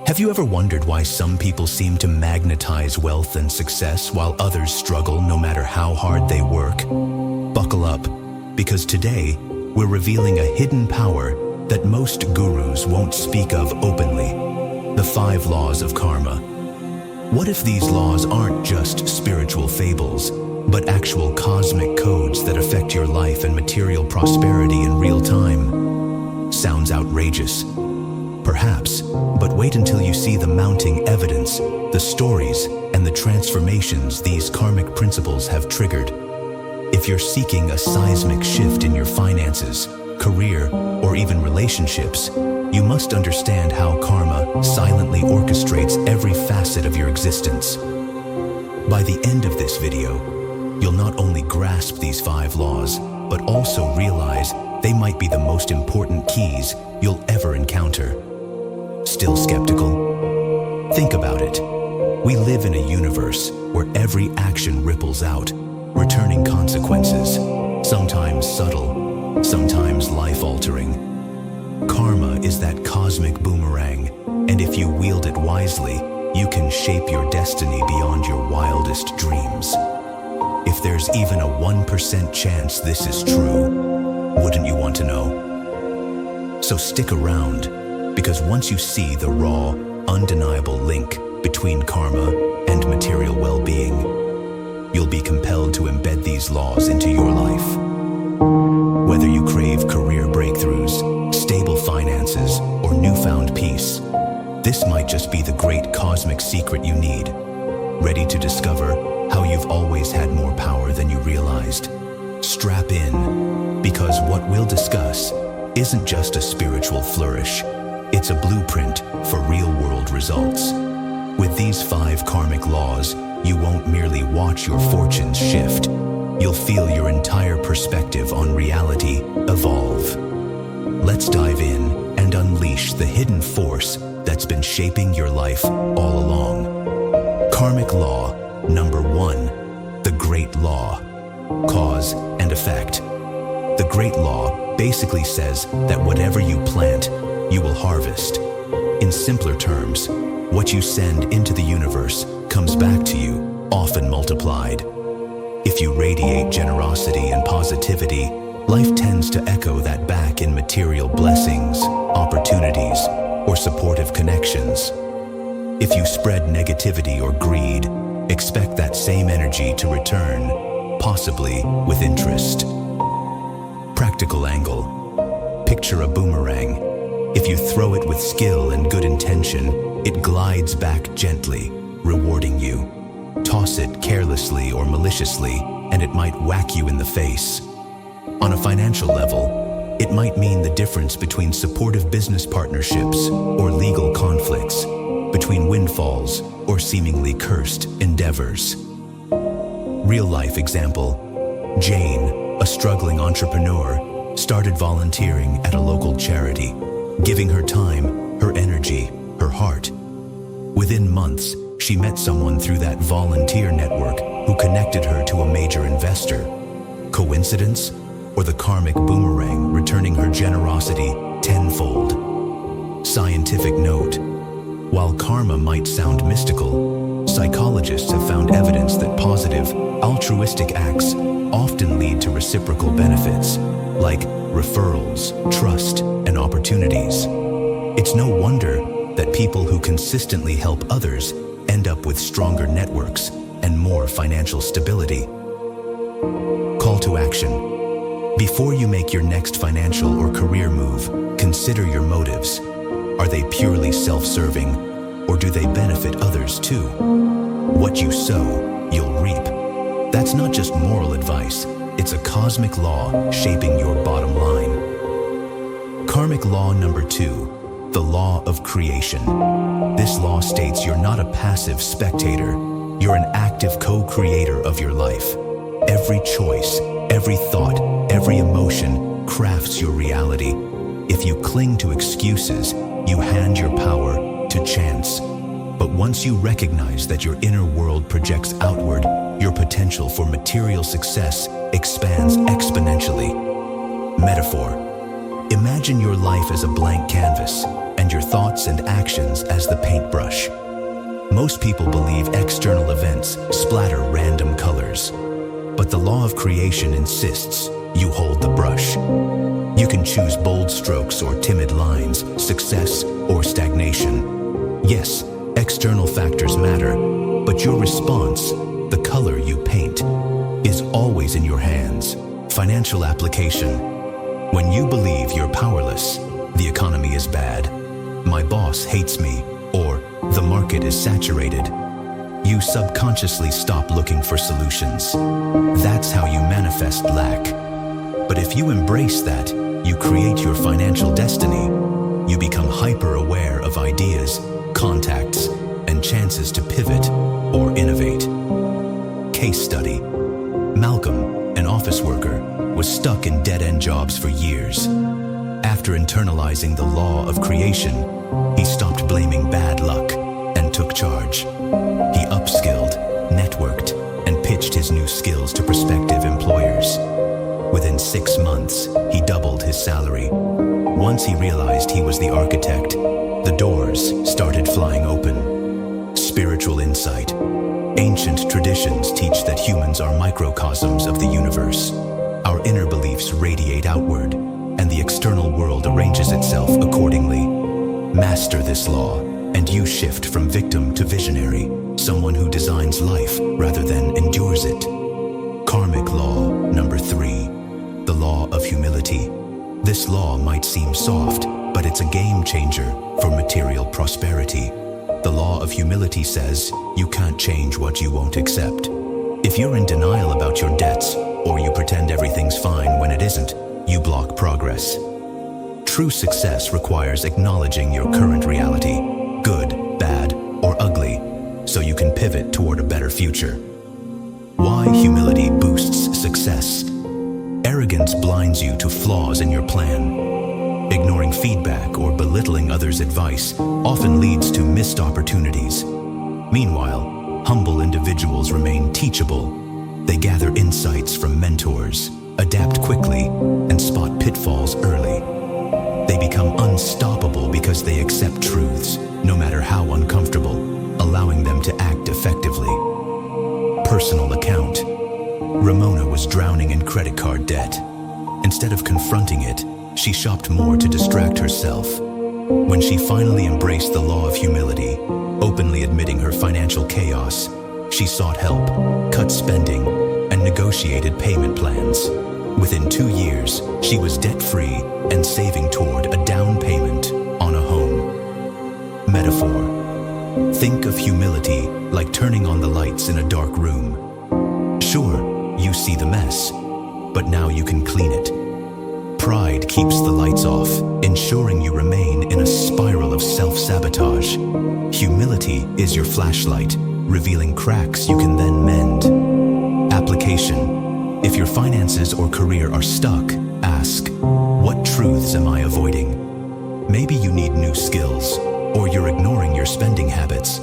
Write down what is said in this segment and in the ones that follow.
Have you ever wondered why some people seem to magnetize wealth and success while others struggle no matter how hard they work? Buckle up, because today we're revealing a hidden power that most gurus won't speak of openly: the 5 laws of karma. What if these laws aren't just spiritual fables, but actual cosmic codes that affect your life and material prosperity in real time? Sounds outrageous. Perhaps, but wait until you see the mounting evidence, the stories, and the transformations these karmic principles have triggered. If you're seeking a seismic shift in your finances, career, or even relationships, you must understand how karma silently orchestrates every facet of your existence. By the end of this video, you'll not only grasp these 5 laws, but also realize they might be the most important keys you'll ever encounter. Still skeptical? Think about it. We live in a universe where every action ripples out, returning consequences, sometimes subtle, sometimes life-altering. Karma is that cosmic boomerang, and if you wield it wisely, you can shape your destiny beyond your wildest dreams. If there's even a 1% chance this is true, wouldn't you want to know? So stick around, because once you see the raw, undeniable link between karma and material well-being, you'll be compelled to embed these laws into your life. Whether you crave career breakthroughs, stable finances, or newfound peace, this might just be the great cosmic secret you need. Ready to discover how you've always had more power than you realized? Strap in, because what we'll discuss isn't just a spiritual flourish. It's a blueprint for real-world results. With these 5 karmic laws, you won't merely watch your fortunes shift. You'll feel your entire perspective on reality evolve. Let's dive in and unleash the hidden force that's been shaping your life all along. Karmic law number 1, the Great Law, cause and effect. The Great Law basically says that whatever you plant, you will harvest. In simpler terms, what you send into the universe comes back to you, often multiplied. If you radiate generosity and positivity, life tends to echo that back in material blessings, opportunities, or supportive connections. If you spread negativity or greed, expect that same energy to return, possibly with interest. Practical angle. Picture a boomerang. If you throw it with skill and good intention, it glides back gently, rewarding you. Toss it carelessly or maliciously, and it might whack you in the face. On a financial level, it might mean the difference between supportive business partnerships or legal conflicts, between windfalls or seemingly cursed endeavors. Real-life example: Jane, a struggling entrepreneur, started volunteering at a local charity, giving her time, her energy, her heart. Within months, she met someone through that volunteer network who connected her to a major investor. Coincidence? Or the karmic boomerang returning her generosity tenfold? Scientific note: while karma might sound mystical, psychologists have found evidence that positive, altruistic acts often lead to reciprocal benefits, like referrals, trust, and opportunities. It's no wonder that people who consistently help others end up with stronger networks and more financial stability. Call to action. Before you make your next financial or career move, consider your motives. Are they purely self-serving, or do they benefit others too? What you sow, you'll reap. That's not just moral advice, it's a cosmic law shaping your bottom line. Karmic law number 2, the law of creation. This law states you're not a passive spectator, you're an active co-creator of your life. Every choice, every thought, every emotion crafts your reality. If you cling to excuses, you hand your power to chance. But once you recognize that your inner world projects outward, your potential for material success expands exponentially. Metaphor: imagine your life as a blank canvas, and and your thoughts and actions as the paintbrush. Most people believe external events splatter random colors, but the law of creation insists you hold the brush. You can choose bold strokes or timid lines, success or stagnation. Yes, external factors matter, but your response, the color you paint, is always in your hands. Financial application. When you believe you're powerless, the economy is bad, my boss hates me, or the market is saturated, you subconsciously stop looking for solutions. That's how you manifest lack. But if you embrace that, you create your financial destiny. You become hyper-aware of ideas, contacts, and chances to pivot or innovate. Case study. Malcolm, an office worker, was stuck in dead-end jobs for years. After internalizing the law of creation, he stopped blaming bad luck and took charge. He upskilled, networked, and pitched his new skills to prospective employers. Within 6 months, he doubled his salary. Once he realized he was the architect, the doors started flying open. Spiritual insight. Ancient traditions teach that humans are microcosms of the universe. Our inner beliefs radiate outward, and the external world arranges itself accordingly. Master this law, and you shift from victim to visionary, someone who designs life rather than endures it. Karmic law number 3, the law of humility. This law might seem soft, but it's a game changer for material prosperity. The law of humility says you can't change what you won't accept. If you're in denial about your debts, or you pretend everything's fine when it isn't, you block progress. True success requires acknowledging your current reality, good, bad, or ugly, so you can pivot toward a better future. Why humility boosts success. Arrogance blinds you to flaws in your plan. Ignoring feedback or belittling others' advice often leads to missed opportunities. Meanwhile, humble individuals remain teachable. They gather insights from mentors, adapt quickly, and spot pitfalls early. They become unstoppable because they accept truths, no matter how uncomfortable, allowing them to act effectively. Personal account. Ramona was drowning in credit card debt. Instead of confronting it, she shopped more to distract herself. When she finally embraced the law of humility, openly admitting her financial chaos, she sought help, cut spending, and negotiated payment plans. Within 2 years, she was debt-free and saving toward a down payment on a home. Metaphor. Think of humility like turning on the lights in a dark room. Sure, you see the mess, but now you can clean it. Pride keeps the lights off, ensuring you remain in a spiral of self-sabotage. Humility is your flashlight, revealing cracks you can then mend. Application. If your finances or career are stuck, ask, what truths am I avoiding? Maybe you need new skills, or you're ignoring your spending habits.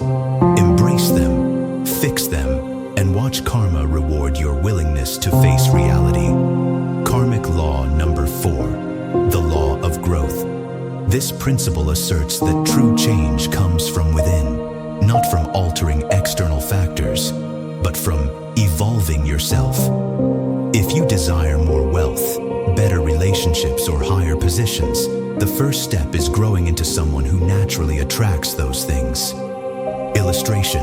Embrace them, fix them, and watch karma reward your willingness to face reality. Karmic law number 4, the law of growth. This principle asserts that true change comes from within, not from altering external factors, but from evolving yourself. If you desire more wealth, better relationships, or higher positions, the first step is growing into someone who naturally attracts those things. Illustration.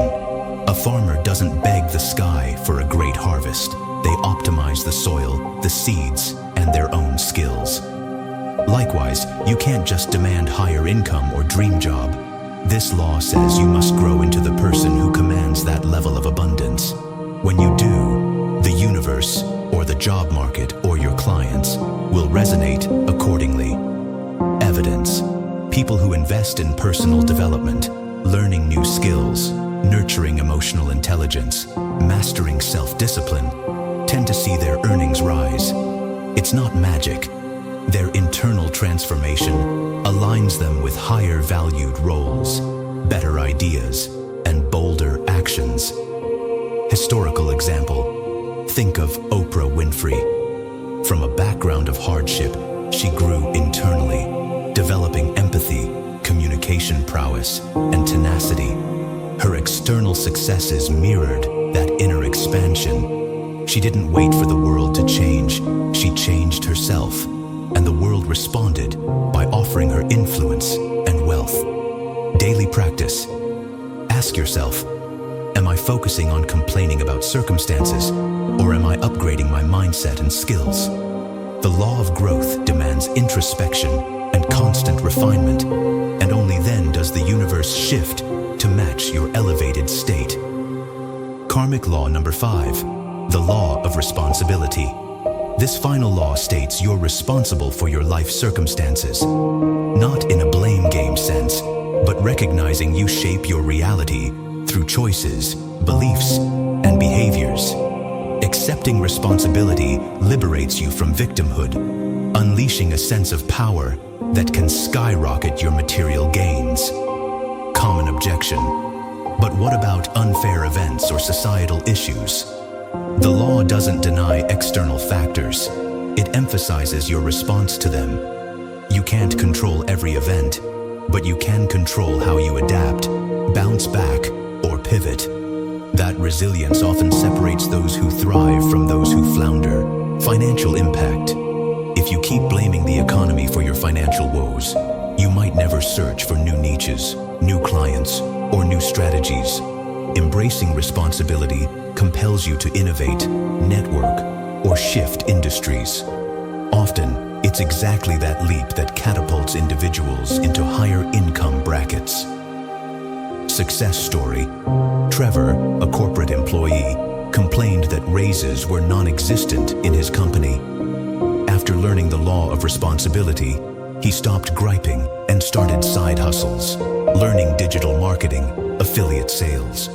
A farmer doesn't beg the sky for a great harvest. They optimize the soil, the seeds, and their own skills. Likewise, you can't just demand higher income or dream job. This law says you must grow into the person who commands that level of abundance. When you do, the universe, or the job market, or your clients will resonate accordingly. Evidence. People who invest in personal development, learning new skills, nurturing emotional intelligence, mastering self-discipline, tend to see their earnings rise. It's not magic. Their internal transformation aligns them with higher valued roles, better ideas, and bolder actions. Historical example. Think of Oprah Winfrey. From a background of hardship, she grew internally, developing empathy, communication, prowess and tenacity. Her external successes mirrored that inner expansion. She didn't wait for the world to change, she changed herself, and the world responded by offering her influence and wealth. Daily practice. Ask yourself, am I focusing on complaining about circumstances, or am I upgrading my mindset and skills? The law of growth demands introspection and constant refinement, and only then does the universe shift to match your elevated state. Karmic law number 5, the law of responsibility. This final law states you're responsible for your life circumstances, not in a blame game sense, but recognizing you shape your reality through choices, beliefs, and behaviors. Accepting responsibility liberates you from victimhood, unleashing a sense of power that can skyrocket your material gains. Common objection. But what about unfair events or societal issues? The law doesn't deny external factors. It emphasizes your response to them. You can't control every event, but you can control how you adapt, bounce back, or pivot. That resilience often separates those who thrive from those who flounder. Financial impact. If you keep blaming the economy for your financial woes, you might never search for new niches, new clients, or new strategies. Embracing responsibility compels you to innovate, network, or shift industries. Often, it's exactly that leap that catapults individuals into higher income brackets. Success story. Trevor, a corporate employee, complained that raises were non-existent in his company. After learning the law of responsibility, he stopped griping and started side hustles, learning digital marketing, affiliate sales.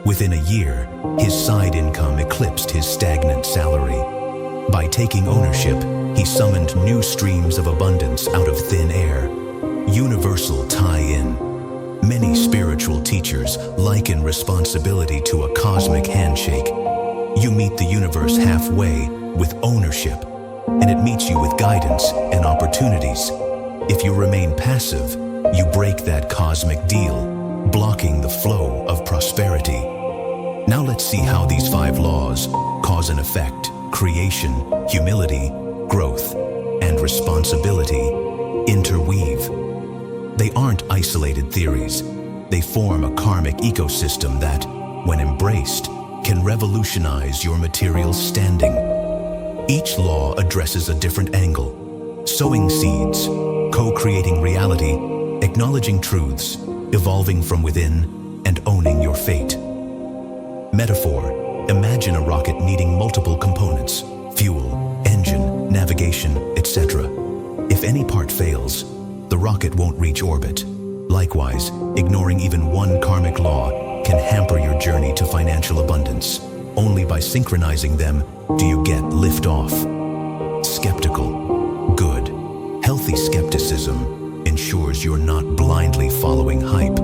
Within a year, his side income eclipsed his stagnant salary. By taking ownership, he summoned new streams of abundance out of thin air. Universal tie-in. Many spiritual teachers liken responsibility to a cosmic handshake. You meet the universe halfway with ownership, and it meets you with guidance and opportunities. If you remain passive, you break that cosmic deal, blocking the flow of prosperity. Now let's see how these 5 laws, cause and effect, creation, humility, growth, and responsibility, interweave. They aren't isolated theories. They form a karmic ecosystem that, when embraced, can revolutionize your material standing. Each law addresses a different angle, sowing seeds, co-creating reality, acknowledging truths, evolving from within, and owning your fate. Metaphor. Imagine a rocket needing multiple components: fuel, engine, navigation, etc. If any part fails, the rocket won't reach orbit. Likewise, ignoring even one karmic law can hamper your journey to financial abundance. Only by synchronizing them do you get liftoff. Skeptical. Good. Healthy skepticism ensures you're not blindly following hype,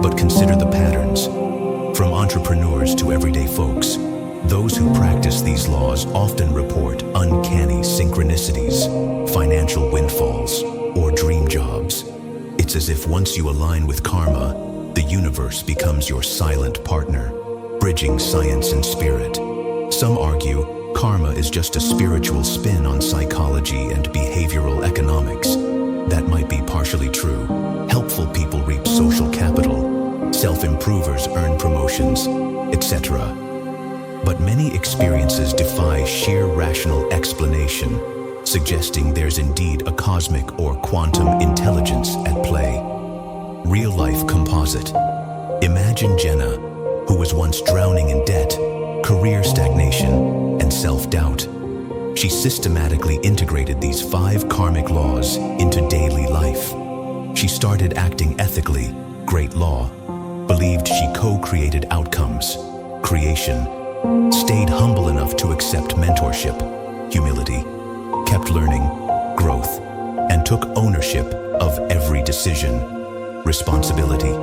but consider the patterns. From entrepreneurs to everyday folks, those who practice these laws often report uncanny synchronicities, financial windfalls, or dream jobs. It's as if once you align with karma, the universe becomes your silent partner, bridging science and spirit. Some argue karma is just a spiritual spin on psychology and behavioral economics. That might be partially true. Helpful people reap social capital, self-improvers earn promotions, etc. But many experiences defy sheer rational explanation, suggesting there's indeed a cosmic or quantum intelligence at play. Real-life composite. Imagine Jenna, who was once drowning in debt, career stagnation, and self-doubt. She systematically integrated these 5 karmic laws into daily life. She started acting ethically, great law, believed she co-created outcomes, creation, stayed humble enough to accept mentorship, humility, kept learning, growth, and took ownership of every decision, responsibility.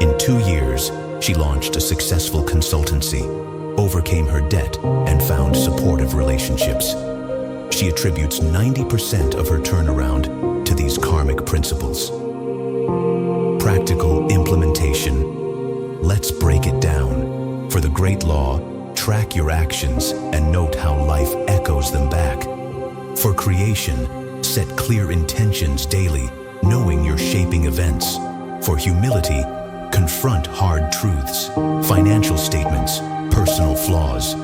In 2 years, she launched a successful consultancy, overcame her debt, and found supportive relationships. She attributes 90% of her turnaround to these karmic principles. practical implementation. Let's break it down. For the great law, track your actions and note how life echoes them back. For creation, set clear intentions daily, knowing you're shaping events. For humility, confront hard truths, financial statements, personal flaws.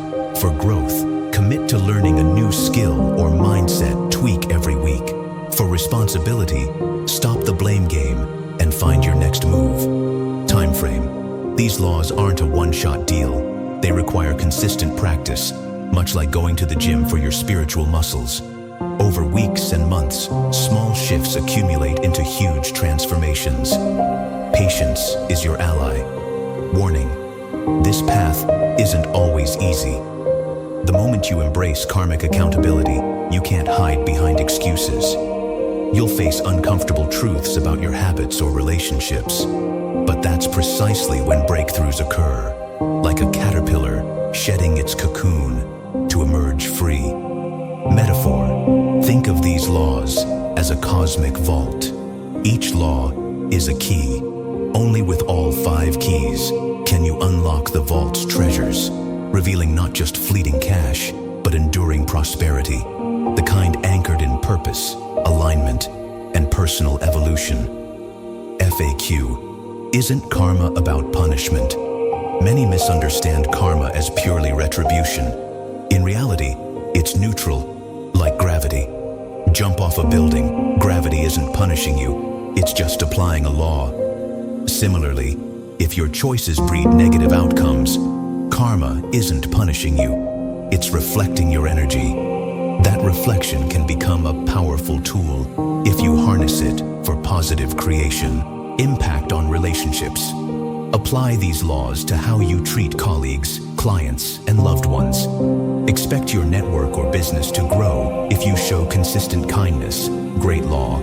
For growth, commit to learning a new skill or mindset tweak every week. For responsibility, stop the blame game and find your next move. Time frame. These laws aren't a one-shot deal. They require consistent practice, much like going to the gym for your spiritual muscles. Over weeks and months, small shifts accumulate into huge transformations. Patience is your ally. Warning, this path isn't always easy. The moment you embrace karmic accountability, you can't hide behind excuses. You'll face uncomfortable truths about your habits or relationships. But that's precisely when breakthroughs occur, like a caterpillar shedding its cocoon to emerge free. Metaphor. Think of these laws as a cosmic vault. Each law is a key. Only with all 5 keys can you unlock the vault's treasures, revealing not just fleeting cash, but enduring prosperity, the kind anchored in purpose, alignment, and personal evolution. FAQ. Isn't karma about punishment? Many misunderstand karma as purely retribution. In reality, it's neutral, like gravity. Jump off a building, gravity isn't punishing you, it's just applying a law. Similarly, if your choices breed negative outcomes, karma isn't punishing you, it's reflecting your energy. That reflection can become a powerful tool if you harness it for positive creation. Impact on relationships. Apply these laws to how you treat colleagues, clients, and loved ones. Expect your network or business to grow if you show consistent kindness. Great law.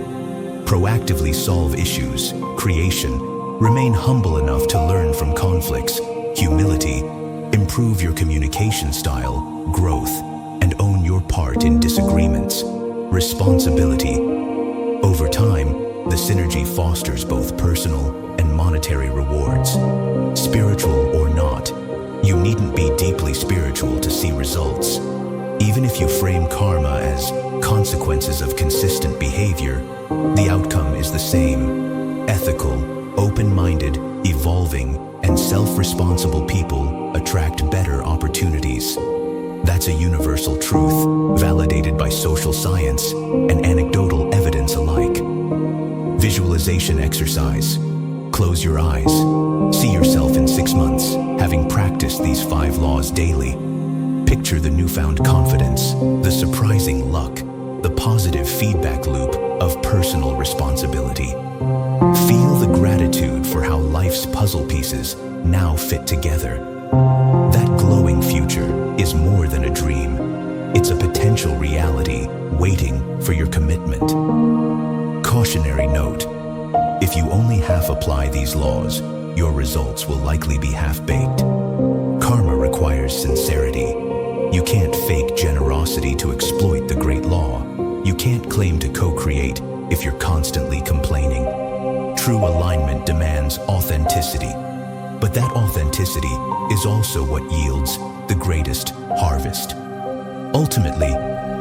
Proactively solve issues. Creation. Remain humble enough to learn from conflicts. Humility. Improve your communication style. Growth. And own your part in disagreements. Responsibility. Over time, the synergy fosters both personal and monetary rewards. Spiritual or not, you needn't be deeply spiritual to see results. Even if you frame karma as consequences of consistent behavior, the outcome is the same. Ethical, open-minded, evolving, and self-responsible people attract better opportunities. That's a universal truth, validated by social science and anecdotal evidence alike. Visualization exercise. Close your eyes. See yourself in 6 months, having practiced these 5 laws daily. Picture the newfound confidence, the surprising luck, the positive feedback loop of personal responsibility. Feel the gratitude for how life's puzzle pieces now fit together. That glowing future is more than a dream. It's a potential reality waiting for your commitment. Cautionary note. If you only half apply these laws, your results will likely be half-baked. Karma requires sincerity. You can't fake generosity to exploit the great law. You can't claim to co-create if you're constantly complaining. True alignment demands authenticity. But that authenticity is also what yields the greatest harvest. Ultimately,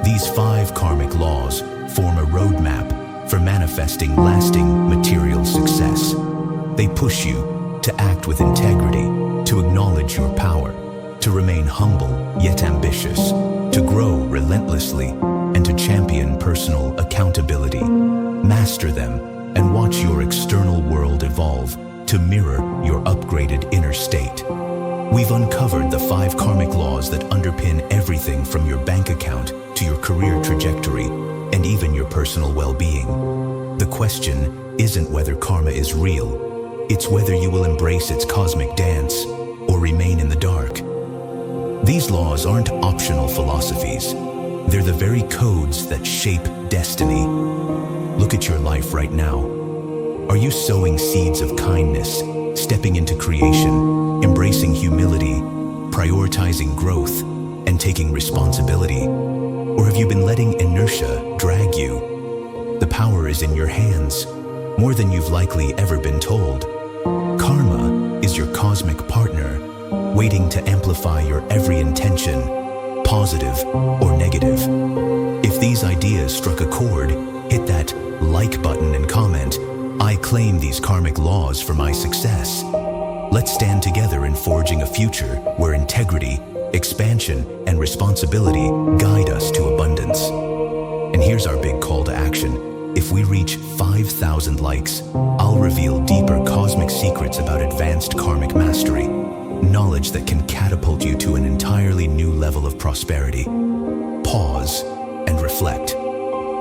these 5 karmic laws form a roadmap for manifesting lasting material success. They push you to act with integrity, to acknowledge your power, to remain humble yet ambitious, to grow relentlessly, and to champion personal accountability. Master them and watch your external world evolve to mirror your upgraded inner state. We've uncovered the 5 karmic laws that underpin everything from your bank account to your career trajectory and even your personal well-being. The question isn't whether karma is real, it's whether you will embrace its cosmic dance or remain in the dark. These laws aren't optional philosophies. They're the very codes that shape destiny. Look at your life right now. Are you sowing seeds of kindness, stepping into creation, embracing humility, prioritizing growth, and taking responsibility? Or have you been letting inertia drag you? The power is in your hands. more than you've likely ever been told. Karma is your cosmic partner, waiting to amplify your every intention, positive or negative. If these ideas struck a chord, hit that like button and comment, "I claim these karmic laws for my success." Let's stand together in forging a future where integrity, expansion, and responsibility guide us to abundance. And here's our big call to action. If we reach 5,000 likes, I'll reveal deeper cosmic secrets about advanced karmic mastery, knowledge that can catapult you to an entirely new level of prosperity. Pause and reflect.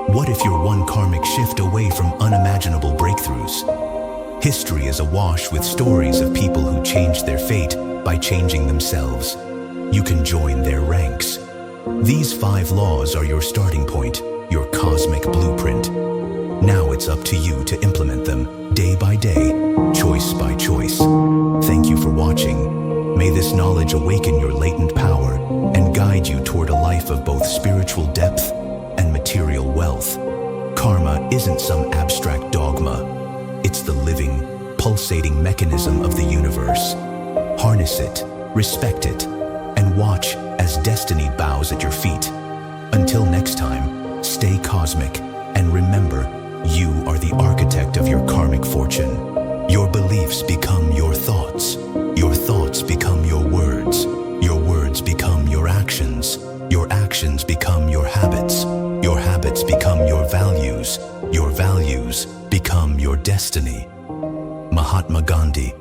What if you're one karmic shift away from unimaginable breakthroughs? History is awash with stories of people who changed their fate by changing themselves. You can join their ranks. These 5 laws are your starting point, your cosmic blueprint. Now it's up to you to implement them day by day, choice by choice. Thank you for watching. May this knowledge awaken your latent power and guide you toward a life of both spiritual depth and material wealth. Karma isn't some abstract dogma. It's the living, pulsating mechanism of the universe. Harness it, respect it, and watch as destiny bows at your feet. Until next time, stay cosmic and remember, you are the architect of your karmic fortune. Your beliefs become your thoughts become your words become your actions become your habits become your values become your destiny. Mahatma Gandhi.